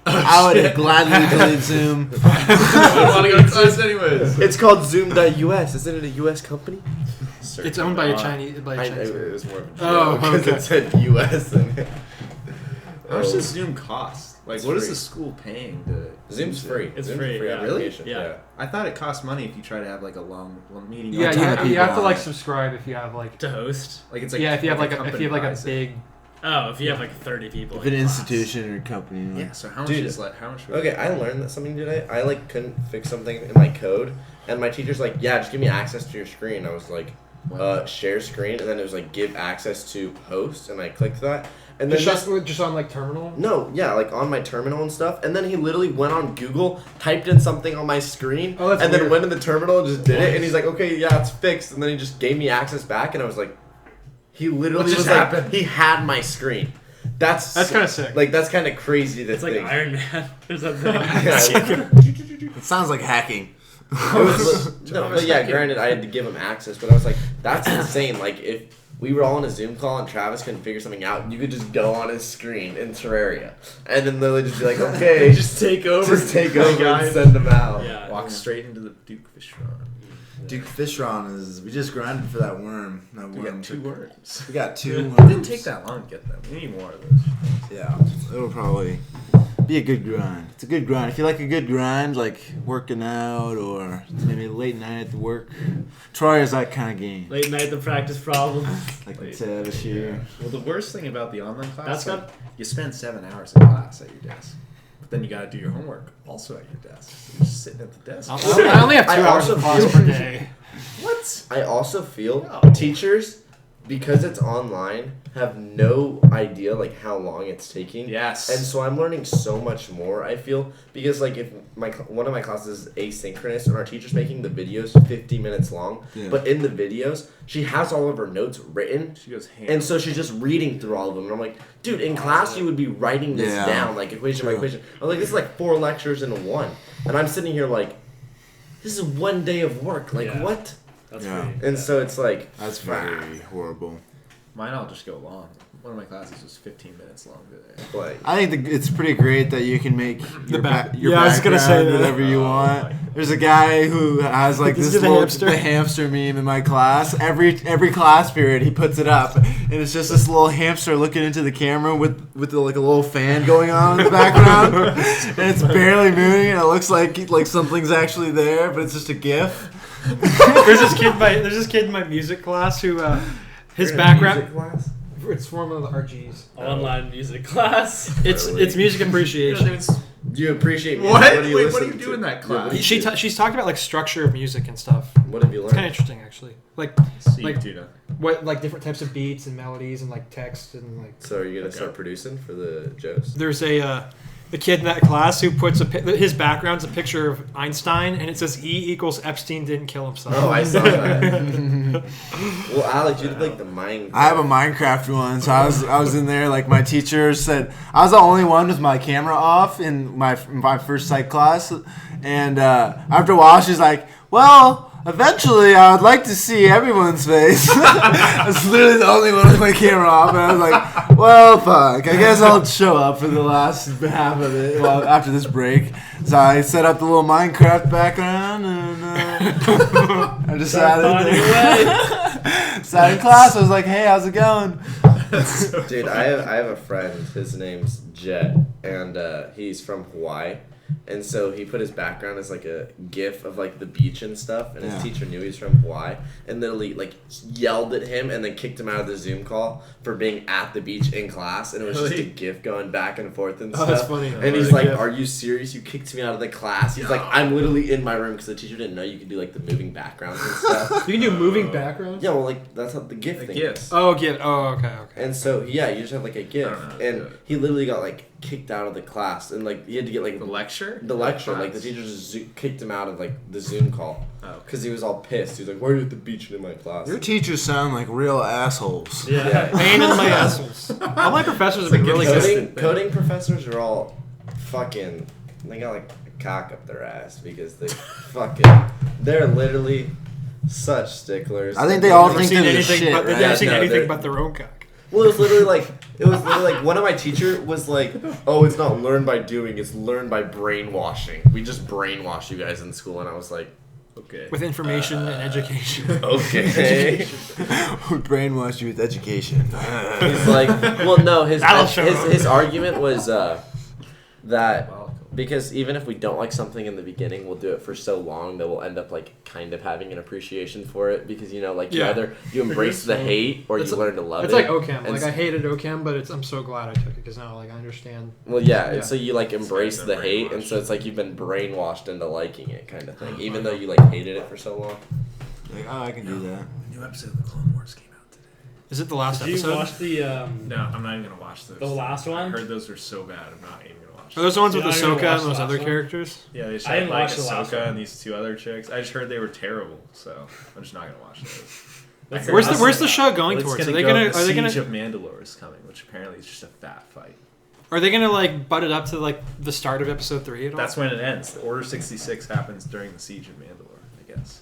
S5: I would gladly delete Zoom.
S3: I don't want to go to class anyways.
S6: It's called Zoom.us. Isn't it a US company?
S1: It's owned by a Chinese.
S6: It was more of a joke
S1: Oh,
S6: because
S1: okay.
S6: it said US in it.
S3: How much does Zoom cost? Like,
S6: It's
S3: what is
S6: free.
S3: the school paying to?
S6: Zoom's free.
S2: It's
S6: Zoom's
S2: free,
S6: a free
S2: yeah.
S6: application.
S2: Really?
S6: Yeah.
S3: I thought it cost money if you try to have like a long meeting.
S1: Yeah,
S5: ton of
S1: you
S5: people
S1: have to
S5: on
S1: like
S5: it.
S1: subscribe if you have like.
S2: To host.
S3: Like it's like
S1: Yeah, if you have like a
S3: company
S1: a
S3: buys it.
S1: big.
S2: Oh, if you have like 30 people.
S5: If an
S2: in class.
S5: institution or company. Like,
S3: Yeah. So how much
S6: Dude.
S3: is like how much? would
S6: Okay,
S3: it
S6: I
S3: be?
S6: learned that something today. I like couldn't fix something in my code, and my teacher's like, "Yeah, just give me access to your screen." I was like, "Share screen," and then it was like, "Give access to host," and I clicked that, and then
S1: Just on like terminal.
S6: no, yeah, like on my terminal and stuff, and then he literally went on Google, typed in something on my screen,
S1: Oh, that's
S6: and then
S1: weird.
S6: went in the terminal and just did it, and he's like, "Okay, yeah, it's fixed," and then he just gave me access back, and I was like, he literally
S3: What
S6: was
S3: just
S6: like,
S3: happened?
S6: he had my screen. That's
S1: That's kinda sick.
S6: Like that's kind of crazy.
S2: It's like
S6: think.
S2: Iron Man or something.
S6: Yeah,
S5: it sounds like hacking.
S6: It was, no, but yeah, granted, I had to give him access, but I was like, that's insane. Like, if we were all on a Zoom call and Travis couldn't figure something out, you could just go on his screen in Terraria, and then literally just be like, okay,
S2: Just take over.
S6: just take over and send them out.
S2: Yeah.
S3: Walk straight into the Duke Fishron.
S5: Duke Fishron is. We just grinded for that worm. That
S3: We
S5: worm
S3: got 2
S5: took-
S3: worms.
S5: We got 2
S3: It
S5: worms.
S3: didn't take that long to get them. We need more of those.
S5: Yeah, it'll probably be a good grind. It's a good grind. If you like a good grind, like working out or maybe late night at the work, Troy is that kind of game.
S2: Late night, the practice problems.
S5: Like
S3: Late.
S5: the Tavish here.
S3: Well, the worst thing about the online class,
S2: That's
S3: like,
S2: got-
S3: you spend 7 hours in class at your desk, but then you got to do your homework also at your desk. So you're just sitting at the desk.
S1: I only have 2
S6: I
S1: hours
S6: also
S1: of class
S6: feel-
S1: per day.
S3: What?
S6: I also feel
S3: No.
S6: teachers, because it's online, have no idea like how long it's taking.
S3: Yes.
S6: And so I'm learning so much more, I feel, because like if one of my classes is asynchronous and our teacher's making the videos 50 minutes long,
S5: Yeah.
S6: but in the videos she has all of her notes written,
S3: She goes ham.
S6: and so she's just reading through all of them. And I'm like, dude, in class you would be writing this
S5: Yeah.
S6: down like equation by
S5: True.
S6: equation. I was like, this is like 4 lectures in one, and I'm sitting here like, this is 1 day of work. Like
S2: Yeah.
S6: what?
S2: That's
S5: Yeah.
S2: pretty.
S6: And so it's like,
S5: That's very horrible.
S3: Mine all just go long. One of my classes was 15 minutes long today.
S6: like
S5: I think it's pretty great that you can make your,
S1: back-
S5: your
S1: yeah, I was gonna say
S5: background
S1: that.
S5: whatever you
S3: Oh,
S5: want.
S3: my God.
S5: There's a guy who has like
S1: This
S5: this
S1: is the
S5: little
S1: hamster?
S5: the hamster meme in my class. Every class period he puts it up, and it's just this little hamster looking into the camera with like a little fan going on in the background, and it's barely moving, and it looks like something's actually there, but it's just a GIF.
S1: There's this kid in my music class who his background.
S6: class?
S1: It's one of the RGs.
S2: Online music class.
S1: It's music appreciation.
S6: Do you appreciate music?
S3: What?
S6: What do you
S3: Wait,
S6: listen
S3: what do you do
S6: to?
S3: in that
S6: Yeah,
S3: class?
S6: what do you
S1: She's
S6: do?
S1: talked about like structure of music and stuff.
S6: What have you
S1: It's kind of
S6: learned?
S1: interesting actually. Like
S3: Like, tuna.
S1: what like different types of beats and melodies and like text and like.
S6: So are you gonna start producing for the Joes?
S1: There's a kid in that class who puts his background's a picture of Einstein and it says E = Epstein didn't kill himself.
S6: Oh, I saw that. Well, Alex, you did like the mind.
S5: I have a Minecraft one, so I was in there. Like my teacher said, I was the only one with my camera off in my first psych class, and after a while, she's like, "Well, eventually, I would like to see everyone's face." I was literally the only one with my camera off, and I was like, "Well, fuck. I guess I'll show up for the last half of it. Well, after this break." So I set up the little Minecraft background, and I decided. Sat in class. I was like, "Hey, how's it going?"
S6: Dude, I have a friend. His name's Jet, and he's from Hawaii. And so he put his background as like a gif of like the beach and stuff, and his
S5: Yeah.
S6: teacher knew he was from Hawaii, and literally like yelled at him and then kicked him out of the Zoom call for being at the beach in class, and it was just a
S3: Really?
S6: gif going back and forth and
S1: Oh,
S6: stuff.
S1: that's funny.
S6: And he's
S1: Really
S6: like,
S1: gif.
S6: "Are you serious? You kicked me out of the class?" He's like, "I'm literally in my room because the teacher didn't know you could do like the moving backgrounds and stuff."
S1: You can do moving backgrounds.
S6: Yeah, well, like that's how the gif
S3: The
S6: thing.
S3: gifts.
S1: Oh, get. Oh, okay.
S6: And so yeah, you just have like a gif,
S3: I don't know how to
S6: and
S3: do it.
S6: he literally got like kicked out of the class, and like he had to get like
S3: The lecture?
S6: like the teacher just kicked him out of like the Zoom call because he was all pissed. He was like, "Why are you at the beach in my class?"
S5: Your teachers sound like real assholes.
S2: Yeah.
S1: Pain in my assholes. All my professors have been really good.
S6: Coding professors are all fucking. They got like a cock up their ass because they're literally such sticklers.
S5: I think they all
S1: Never
S5: think
S1: seen
S5: they're the
S1: anything
S5: shit,
S1: but
S5: right?
S1: they've never seen
S6: No,
S1: anything
S6: they're-
S1: but their own cock.
S6: Well, it was literally like one of my teacher was like, "Oh, it's not learned by doing; it's learned by brainwashing. We just brainwash you guys in school." And I was like,
S3: Okay.
S1: With information and education.
S6: "Okay."
S5: Who brainwashed you with education?
S6: He's like, well, no, his
S1: That'll show them.
S6: his argument was that
S3: Welcome.
S6: because even if we don't like something in the beginning, we'll do it for so long that we'll end up like kind of having an appreciation for it because like
S1: Yeah.
S6: either you embrace the hate or
S1: It's
S6: you learn to love
S1: It's
S6: it.
S1: like OChem.
S6: And
S1: Like I hated OChem, but I'm so glad I took it because now like I understand.
S6: Well, yeah,
S1: Yeah.
S6: so you like embrace
S3: been
S6: the hate, and
S3: brainwashed.
S6: so it's like you've been brainwashed into liking it, kind of thing. Even though you like hated it for so long.
S5: Like, oh, I can do that.
S3: A new episode of the Clone Wars came out today.
S1: Is it the last
S2: Did you
S1: episode?
S2: watch the
S3: No, I'm not even gonna watch those.
S2: The last
S3: I
S2: one?
S3: heard those were so bad. I'm not even gonna watch.
S1: Are those the ones with
S2: Yeah, I didn't
S1: Ahsoka
S2: watch
S1: and
S2: the
S1: those
S2: last
S1: other
S2: one.
S1: characters?
S3: Yeah, they
S2: I
S3: shot
S2: didn't
S3: like
S2: watch the last
S3: Ahsoka
S2: one.
S3: and these two other chicks. I just heard they were terrible, so I'm just not gonna watch those.
S2: That's
S3: I
S1: Where's
S3: heard
S1: the Where's the show going
S3: it's
S1: towards? Are
S3: gonna
S1: they
S3: go-
S1: gonna
S3: the
S1: Are they
S3: Siege
S1: gonna
S3: of Mandalore is coming, which apparently is just a fat fight.
S1: Are they gonna like butt it up to like the start of episode 3 at all?
S3: That's when it ends. The Order 66 happens during the Siege of Mandalore, I guess.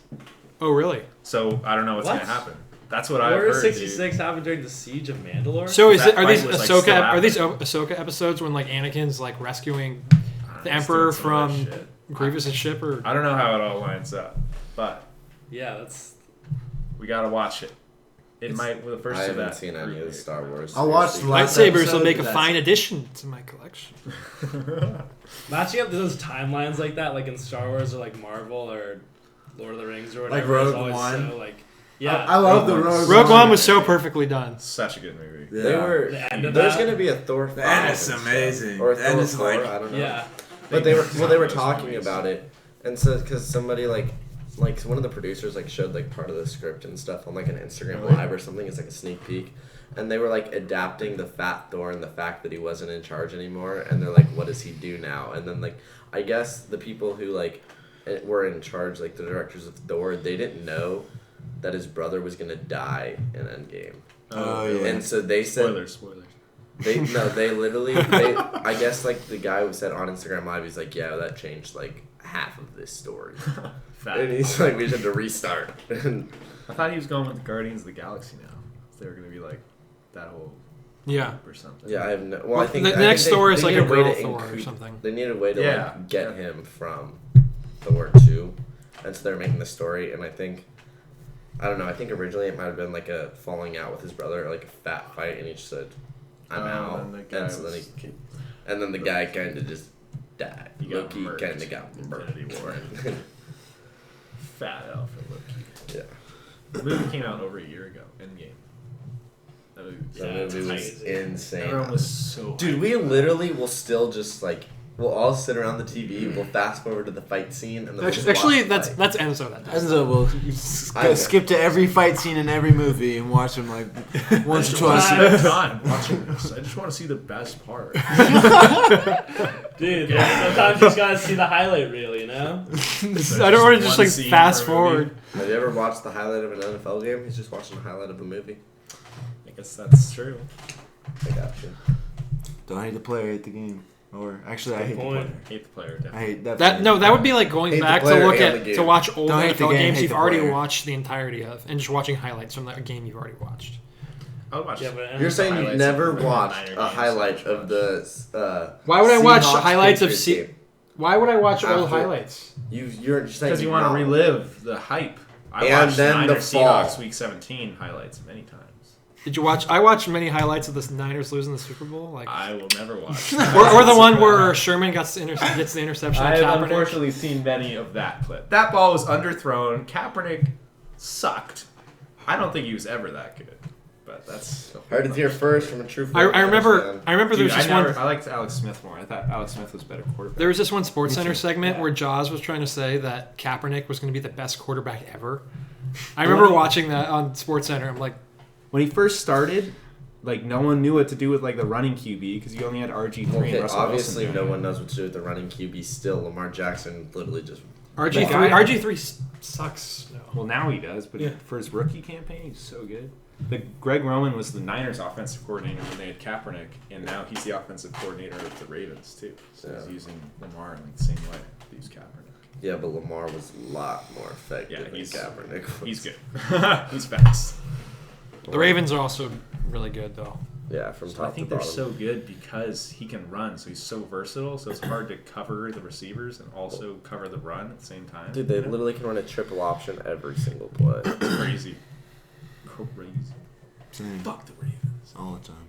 S1: Oh really?
S3: So I don't know what's
S2: What?
S3: gonna happen. That's what I've
S2: Order
S3: heard.
S2: 66 happened during the Siege of Mandalore.
S1: So is
S3: That
S1: it, are these
S3: fight was, like,
S1: Ahsoka?
S3: still
S1: Are these
S3: happening.
S1: Ahsoka episodes when like Anakin's like rescuing
S3: Dude.
S1: the
S3: He's
S1: Emperor
S3: doing some of that
S1: from
S3: shit.
S1: Grievous's ship? Or
S3: I don't know how it all lines up, but
S2: Yeah, that's.
S3: we gotta watch it. It might. Well, the first
S6: I
S3: of
S6: haven't
S3: that.
S6: seen any of the Star Wars.
S5: I watched
S6: series.
S5: last
S1: lightsabers will
S2: episode,
S1: make a
S2: that's-
S1: fine addition to my collection.
S2: Matching up to those timelines like that, like in Star Wars or like Marvel or Lord of the Rings or
S5: Like
S2: whatever, is
S5: Rogue
S2: always
S5: One?
S2: so like. Yeah.
S5: I love the Rogue
S1: Rogue One was so perfectly done.
S3: Such a good movie.
S5: Yeah.
S6: They were.
S2: The end of
S6: There's
S2: that?
S6: gonna be a Thor.
S5: The end
S6: 5
S5: is
S6: and stuff.
S5: amazing.
S6: Or
S5: The
S6: Thor
S5: end is
S6: 4,
S5: like-
S6: I don't know.
S2: Yeah.
S6: But they were
S3: Those
S6: talking
S3: movies.
S6: about it, and so because somebody like one of the producers like showed like part of the script and stuff on like an Instagram live or something. It's like a sneak peek, and they were like adapting the Fat Thor and the fact that he wasn't in charge anymore, and they're like, what does he do now? And then like I guess the people who like were in charge, like the directors of Thor, they didn't know that his brother was gonna die in Endgame,
S5: Oh, yeah.
S6: and so they said.
S3: Spoilers.
S6: They literally I guess like the guy who said on Instagram Live, he's like, yeah, that changed like half of this story.
S3: Fat.
S6: And he's like, we just had to restart. And
S3: I thought he was going with the Guardians of the Galaxy now. They were gonna be like that whole
S1: Yeah.
S3: group or something.
S6: yeah, I have no. Well,
S1: Well,
S6: I think
S1: the
S6: I
S1: next
S6: think
S1: Thor is like
S6: need
S1: a
S6: way
S1: girl
S6: to
S1: Thor or
S6: increase-
S1: something.
S6: They need a way to
S3: Yeah,
S6: like get
S3: yeah.
S6: him from Thor 2, and so they're making the story. And I don't know. I think originally it might have been like a falling out with his brother, like a fat fight, and he just said, "I'm out,"
S3: And the guy
S6: and so then
S3: was-
S6: and then the guy kind of just died.
S3: He got
S6: Loki
S3: murked
S6: kind of got
S3: in
S6: murked.
S3: Infinity War. Fat elf for Loki.
S6: Yeah.
S3: The movie came out over a year ago. Endgame. That movie,
S6: That
S2: Yeah, it's
S6: movie was
S2: crazy.
S6: insane.
S3: everyone was so.
S6: Dude,
S3: hyped
S6: we
S3: about it.
S6: literally will still just like we'll all sit around the TV. We'll fast forward to the fight scene, and then we'll just
S1: Actually,
S6: watch the
S1: that's
S6: fight.
S1: Enzo that does.
S5: Enzo will
S6: I-
S5: skip to every fight scene in every movie and watch them like once or twice.
S3: I have time watching this. I just want to see the best part.
S2: Dude, sometimes you just gotta see the highlight reel, you know?
S1: I don't want to just
S3: one
S1: like
S3: scene
S1: fast
S3: per movie.
S1: forward.
S6: Have you ever watched the highlight of an NFL game? He's just watching the highlight of a movie.
S3: I guess that's true.
S6: I got you.
S5: Don't hate the player, hate the game. Or actually, I hate the
S2: point.
S5: player.
S3: Hate the player.
S5: I
S3: Definitely.
S5: hate that.
S1: That no, that would be like going
S6: Hate the
S1: back to
S6: player
S1: look
S6: and the
S1: at
S6: game.
S1: to watch old
S5: Don't hate the
S1: NFL
S5: game,
S1: games
S5: hate
S1: you've
S5: the
S1: already
S5: player.
S1: watched the entirety of, and just watching highlights from that game you've already watched.
S3: I would watch.
S2: Yeah, but
S6: You're saying you've
S3: highlights
S6: never
S3: of the
S6: watched
S3: Niner
S6: a
S3: games,
S6: highlight
S3: so
S6: of the.
S1: Why would I watch
S6: Seahawks
S1: highlights of
S6: Patriots game?
S1: Why would I watch old
S6: After-
S1: highlights?
S6: You're just saying
S3: Because you want to
S6: no.
S3: relive the hype. I
S6: And
S3: watched
S6: then the
S3: Niners
S6: fall.
S3: Seahawks Week 17 highlights many times.
S1: Did you watch? I watched many highlights of the Niners losing the Super Bowl, like,
S3: I will never watch.
S1: or the one where Sherman gets the interception.
S3: I
S1: of
S3: have
S1: Kaepernick.
S3: unfortunately seen many of that clip. That ball was underthrown. Kaepernick sucked. I don't think he was ever that good. But that's
S6: Heard it here first from a true.
S1: I remember. I remember there
S3: Dude,
S1: was this one.
S3: I liked Alex Smith more. I thought Alex Smith was a better quarterback.
S1: There was this one Sports Center segment
S3: Yeah.
S1: where Jaws was trying to say that Kaepernick was going to be the best quarterback ever. I remember watching that on Sports Center. I'm like,
S3: When he first started, like no one knew what to do with like the running QB because you only had RG3
S6: Okay,
S3: and Russell
S6: obviously
S3: Wilson.
S6: no one knows what to do with the running QB still. Lamar Jackson literally just...
S1: RG3 sucks. No.
S3: Well, now he does, but
S2: Yeah.
S3: for his rookie campaign, he's so good. Greg Roman was the Niners offensive coordinator when they had Kaepernick, and now he's the offensive coordinator of the Ravens too. So he's using Lamar in the same way to use Kaepernick.
S6: Yeah, but Lamar was a lot more effective
S3: Yeah,
S6: than
S3: he's
S6: Kaepernick was.
S3: He's good. He's fast.
S1: The Ravens are also really good though.
S6: Yeah, from
S3: I
S6: top to
S3: think they're
S6: bottom.
S3: so good because he can run, so he's so versatile. So it's hard to cover the receivers and also cover the run at the same time.
S6: Dude, they literally can run a triple option every single play.
S3: It's crazy. Crazy.
S5: Same.
S3: Fuck the Ravens.
S5: All the time.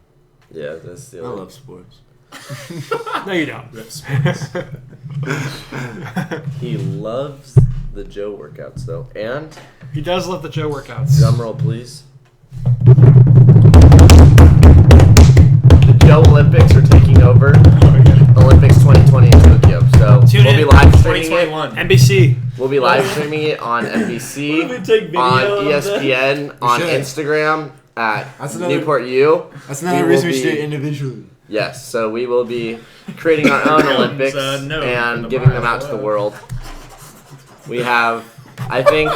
S6: Yeah, that's the
S5: I
S6: only...
S5: love sports.
S1: No, you don't.
S3: Rip sports.
S6: He loves the Joe workouts, though. And,
S1: He does love the Joe workouts.
S6: drum roll, please. The Joe Olympics are taking over. Olympics 2020 in Tokyo. So
S1: Tune
S6: we'll
S1: in.
S6: be live streaming it.
S3: 2021.
S1: NBC.
S6: We'll be live streaming it on NBC,
S2: What if we take video
S6: on
S2: of
S6: ESPN, on
S5: should.
S6: Instagram, at
S5: That's another-
S6: Newport U.
S5: That's
S6: We
S5: another
S6: will
S5: reason we should do
S6: be-
S5: it individually.
S6: Yes, so we will be creating our own Olympics
S3: no,
S6: and
S3: the
S6: giving them
S3: bar.
S6: out to the world. We have, I think,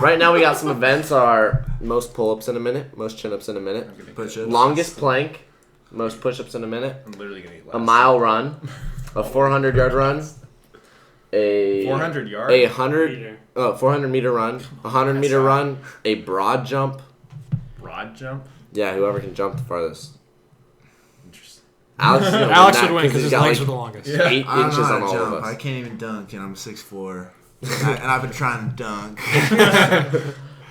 S6: right now we got some events. Our most pull-ups in a minute, most chin-ups in a minute,
S5: Push-ups.
S6: longest plank, most push-ups in a minute,
S3: I'm literally gonna eat
S6: a mile run, a 400-yard run, a
S3: 400 yards.
S6: a 400-meter run, a 100-meter run, a broad jump.
S3: Broad jump.
S6: Yeah, whoever can jump the farthest.
S3: Interesting.
S6: Alex, is gonna win
S1: Alex
S6: that
S1: would win
S6: 'cause
S1: because
S6: he's
S1: his
S6: got,
S1: legs
S6: like,
S1: are the longest.
S3: Yeah.
S6: 8
S5: I don't know
S6: inches
S5: how
S6: on
S5: to
S6: all
S5: jump.
S6: of
S5: I
S6: us.
S5: can't even dunk, and I'm 6'4". And I've been trying to dunk.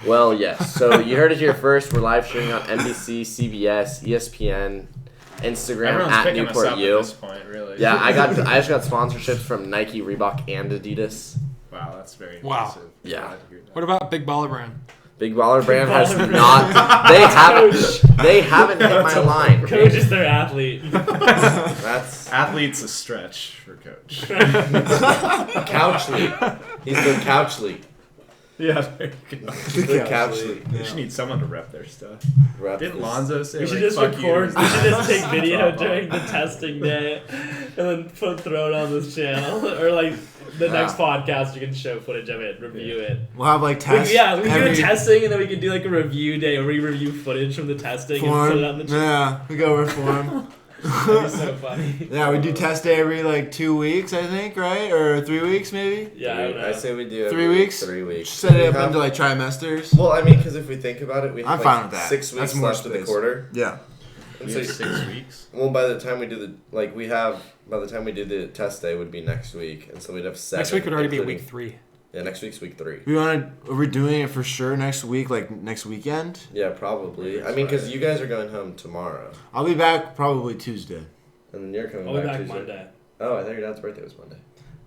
S6: Well, yes. So you heard it here first. We're live streaming on NBC, CBS, ESPN, Instagram
S3: Everyone's
S6: at
S3: picking us
S6: Newport
S3: up
S6: U.
S3: at this point, really.
S6: Yeah, I just got sponsorships from Nike, Reebok, and Adidas.
S3: Wow, that's very
S1: Wow.
S3: impressive.
S6: Yeah.
S3: Glad to hear that.
S1: What about Big Baller Brand?
S6: Big Baller Brand has
S2: Baller Brand.
S6: not. They haven't hit my line.
S2: Coach is their athlete.
S6: That's
S3: Athlete's a stretch for coach.
S6: Couch League. He's the Couch League.
S3: Yeah, there you go.
S6: The Couch League.
S3: They should need someone to rep their stuff.
S6: Rep
S3: Didn't
S6: is-
S3: Lonzo say
S2: We should
S3: like,
S2: just
S3: fuck
S2: record.
S3: you?
S2: We should just take video
S3: Drop
S2: during
S3: off.
S2: the testing day, and then throw it on this channel, or like the next podcast you can show footage of it, review it.
S5: We'll have like tests.
S2: We can do
S5: every
S2: a testing, and then we can do like a review day where we review footage from the testing and
S5: form.
S2: put it on the channel.
S5: Yeah, we go over form.
S2: That'd be so funny.
S5: Yeah, we do test day every like 2 weeks, I think, right? Or 3 weeks, maybe.
S2: Yeah, I don't know.
S6: I say we do
S5: 3
S6: every
S5: weeks?
S6: 3 weeks.
S5: Set it
S6: We
S5: up
S6: have-
S5: into like trimesters.
S6: Well, I mean, because if we think about it, we have
S5: I'm
S6: like
S5: fine with that.
S6: 6 weeks
S5: That's more
S6: left of the
S5: space.
S6: quarter.
S5: Yeah.
S6: And
S3: We
S6: so,
S3: have 6 weeks.
S6: well, by the time we do by the time we do the test day would be next week, and so we'd have 7.
S1: Next week would already be
S6: including-
S1: week 3.
S6: Yeah, next week's week 3.
S5: Are we doing it for sure next week, like next weekend?
S6: Yeah, probably. I mean, because you guys are going home tomorrow,
S5: I'll be back probably Tuesday.
S6: and then you're coming
S2: I'll be
S6: back
S2: back
S6: Tuesday.
S2: Monday.
S6: Oh, I thought your dad's birthday was Monday.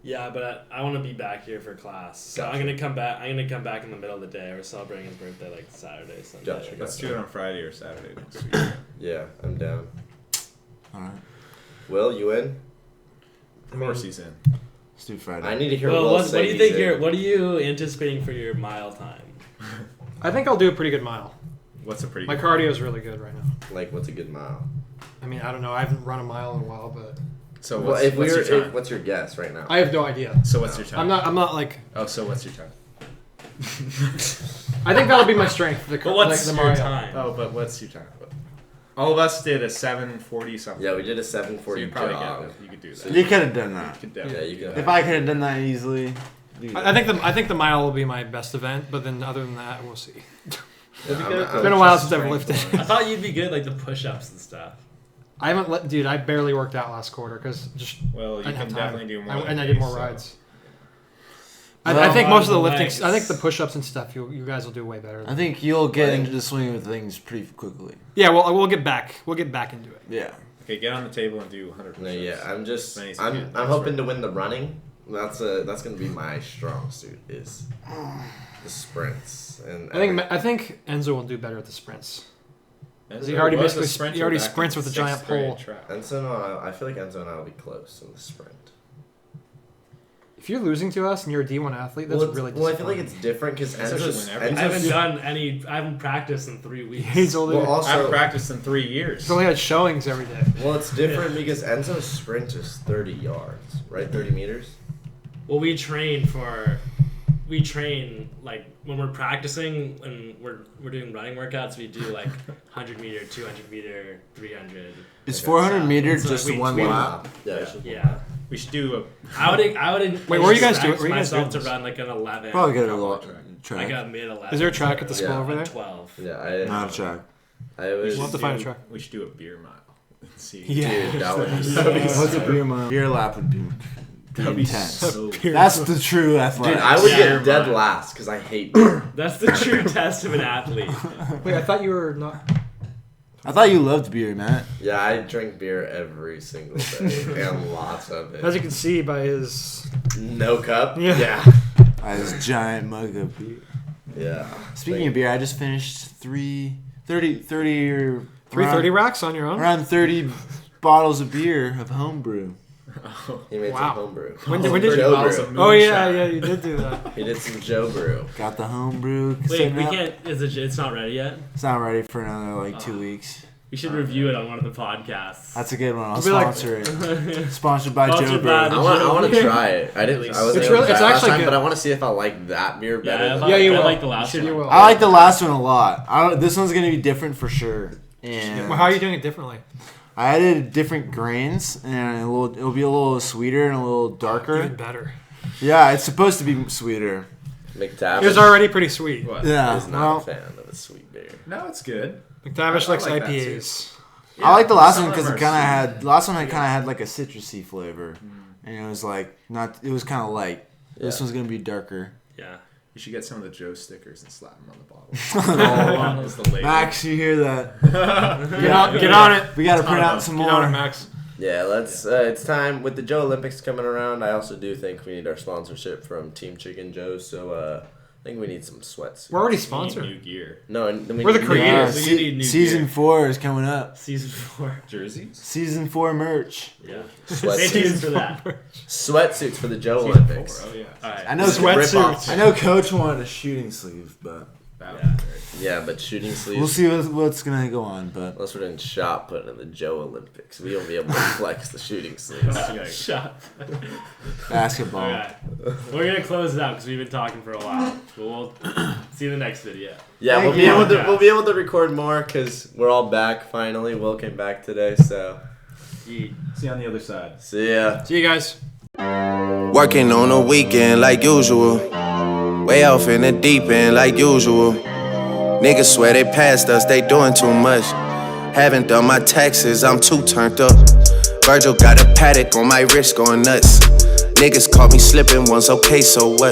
S2: Yeah, but I want to be back here for class. So
S6: Gotcha.
S2: I'm gonna come back. I'm gonna come back in the middle of the day. We're celebrating his birthday like Saturday, Sunday.
S6: Gotcha.
S3: Let's do it on Friday or Saturday next week.
S6: Yeah, I'm down.
S5: All right.
S6: Will, you in?
S3: Of course he's in.
S5: Let's do Friday.
S6: I need to hear
S2: Well,
S6: Will
S2: what
S6: say
S2: do you
S6: he's
S2: think?
S6: in.
S2: What are you anticipating for your mile time?
S1: I think I'll do a pretty good mile.
S3: What's a pretty
S1: My
S3: good
S1: cardio is really good right now.
S6: Like, what's a good mile?
S1: I mean, I don't know. I haven't run a mile in a while, but
S3: So
S6: Well,
S3: what's,
S6: if
S3: what's
S6: we
S3: your
S6: were,
S3: time?
S6: what's your guess right now?
S1: I have no idea.
S3: So what's your time?
S1: I'm not like.
S3: Oh, so what's your time?
S1: I think that'll be my strength. The,
S2: But what's
S1: like the
S2: your
S1: Mario.
S2: time?
S3: Oh, but what's your time? All of us did a 7:40 something.
S6: Yeah, we did a
S3: So
S6: 7:40
S3: you probably
S6: jog.
S3: get it. You could do
S6: So
S3: that.
S5: You could have done that.
S3: You could
S6: Yeah,
S3: definitely
S6: you
S3: do
S6: could.
S3: that.
S5: If I could have done that easily. do that.
S1: I think the mile will be my best event, but then other than that, we'll see.
S6: Yeah,
S1: It's been a while since I've lifted.
S2: I thought you'd be good like the push-ups and stuff.
S1: I haven't let, dude. I barely worked out last quarter because just
S3: Well,
S1: I
S3: you
S1: didn't
S3: can
S1: have time.
S3: definitely do more.
S1: And
S3: than
S1: I did
S3: me,
S1: more
S3: so-
S1: rides.
S5: Well,
S1: I think most of the
S2: the
S1: lifting.
S2: legs.
S1: I think the push-ups and stuff. You guys will do way better.
S5: I think you'll get
S6: I think-
S5: into the swing of things pretty quickly.
S1: Yeah, well, we'll get back. We'll get back into it.
S5: Yeah.
S3: Okay, get on the table and do 100.
S6: No, yeah, I'm just
S3: Nice,
S6: I'm
S3: yeah,
S6: I'm
S3: that's
S6: hoping
S3: right.
S6: to win the running. That's gonna be my strong suit is the sprints and
S1: I think Enzo will do better at the sprints. He already sprints with a giant pole.
S6: Enzo and I feel like Enzo and I will be close in the sprint.
S1: If you're losing to us and you're a D1 athlete, that's really
S6: Well, I feel like
S1: disappointing.
S6: it's different because
S3: Especially when
S2: I haven't practiced in 3 weeks.
S1: He's older.
S6: Well, also,
S3: I've practiced in 3 years.
S1: He's only had showings every day.
S6: well, it's different because Enzo's sprint is 30 yards, right? 30 meters.
S2: Well, we train like when we're practicing and we're doing running workouts. We do like 100 meter, 200 meter, 300.
S5: Is 400 meters
S2: So,
S5: just
S2: like,
S5: one
S2: we-
S5: lap?
S2: Yeah.
S3: We should do
S2: I would.
S1: Wait, where are you guys doing? Where are you guys
S2: myself
S1: doing
S2: to
S1: this?
S2: run like an 11.
S5: Probably get a
S3: Cowboy
S5: lot
S3: track.
S5: track.
S2: Like a mid 11.
S1: Is there a track at the school
S6: Yeah.
S1: over there?
S2: 12.
S6: Yeah,
S5: Not a track.
S6: I was.
S1: We'll have to find a track.
S3: We should do a beer mile. And see.
S1: Yeah.
S6: Dude, that would be so
S5: What's a beer mile? Beer lap would be
S3: That'd be
S5: intense.
S3: so
S5: That's the true
S6: Dude,
S5: athletics.
S6: I would
S2: Yeah.
S6: get dead last because I hate beer.
S2: That's the true test of an athlete.
S1: Wait, I thought you were not.
S5: I thought you loved beer, Matt.
S6: Yeah, I drink beer every single day and lots of
S1: As
S6: it.
S1: you can see by his.
S6: No cup?
S1: Yeah.
S6: Yeah.
S5: I had this giant mug of beer.
S6: Yeah.
S5: Speaking of beer, I just finished 30 or
S1: 330 racks on your own?
S5: around 30 bottles of beer of homebrew.
S6: He made
S1: Wow.
S6: some homebrew.
S1: When did you?
S6: Joe
S3: bottles
S6: brew.
S3: of
S1: Oh, yeah,
S3: moonshine.
S1: yeah, you did do that.
S6: He did some Joe brew.
S5: Got the homebrew.
S2: Wait,
S5: sitting
S2: we
S5: up.
S2: can't. It's not ready yet.
S5: It's not ready for another 2 weeks.
S2: We should review it on one of the podcasts.
S5: That's a good one. I'll
S1: It'll be like-
S5: sponsor it. Sponsored by
S2: Sponsored
S5: Joe
S2: by
S5: Brew.
S2: the-
S6: I want to try it. I didn't. I wasn't
S1: It's
S6: able
S1: really-
S6: to
S1: it's
S6: try it last
S1: actually
S6: time,
S1: good.
S6: but I want to see if I like that beer better.
S2: Yeah,
S6: than
S1: Yeah, you
S2: I
S1: will.
S2: like the last
S1: You
S2: one.
S1: will.
S5: I like the last one a lot. This one's gonna be different for sure. And
S1: Well, how are you doing it differently?
S5: I added different grains, and it'll be a little sweeter and a little darker.
S1: Even better.
S5: Yeah, it's supposed to be sweeter.
S6: McTavish
S1: It was already pretty sweet.
S3: What?
S5: Yeah,
S6: is not
S5: well,
S6: a fan of a sweet beer.
S3: No, it's good.
S1: McTavish
S3: I
S1: likes
S3: like that
S1: IPAs.
S5: I like the last
S3: some
S5: one
S3: of
S5: because
S3: them
S5: it
S3: are
S5: kind of
S3: sweet.
S5: had last one. Kind of had like a citrusy flavor, and it was like not. It was kind of light. This
S6: Yeah.
S5: one's gonna be darker.
S2: Yeah.
S3: You should get some of the Joe stickers and slap them on the bottle. That was the label.
S5: Max, you hear that?
S1: Get on it.
S5: We got to print out some
S1: Get on it,
S5: more.
S1: Max.
S6: Yeah, let's. It's time with the Joe Olympics coming around. I also do think we need our sponsorship from Team Chicken Joe's. So I think we need some sweats.
S1: We're already
S3: We need
S1: sponsored.
S3: new gear.
S6: No, and then we
S1: We're the
S6: need-
S1: creators.
S2: So you need new
S5: Season
S2: gear.
S5: 4 is coming up.
S2: Season 4.
S3: Jerseys?
S5: Season 4 merch.
S2: Yeah.
S6: Sweatsuits.
S2: Stay tuned for that.
S6: Sweatsuits for the Joe
S3: Season
S6: Olympics.
S3: 4. Oh, yeah.
S2: All right.
S5: I know
S1: Sweatsuits.
S5: I know Coach wanted a shooting sleeve, but
S3: That would
S2: Yeah.
S3: be great.
S6: Yeah, but shooting sleeves.
S5: we'll see what's gonna go on. But
S6: Unless we're doing shot put in the Joe Olympics, we won't be able to flex the shooting sleeves.
S3: Okay.
S2: Shut.
S5: basketball.
S2: All right. We're going to close it out because we've been talking for a while. But we'll see you in the next video.
S6: Yeah,
S5: Thank
S6: we'll be
S5: you.
S6: able to record more because we're all back finally. Will came back today, so
S2: Yeet.
S3: See you on the other side.
S6: see ya.
S1: See you guys.
S7: Working on a weekend like usual. Way off in the deep end like usual. Niggas swear they passed us, they doing too much. Haven't done my taxes, I'm too turned up. Virgil got a paddock on my wrist going nuts. Niggas caught me slipping once, okay, so what?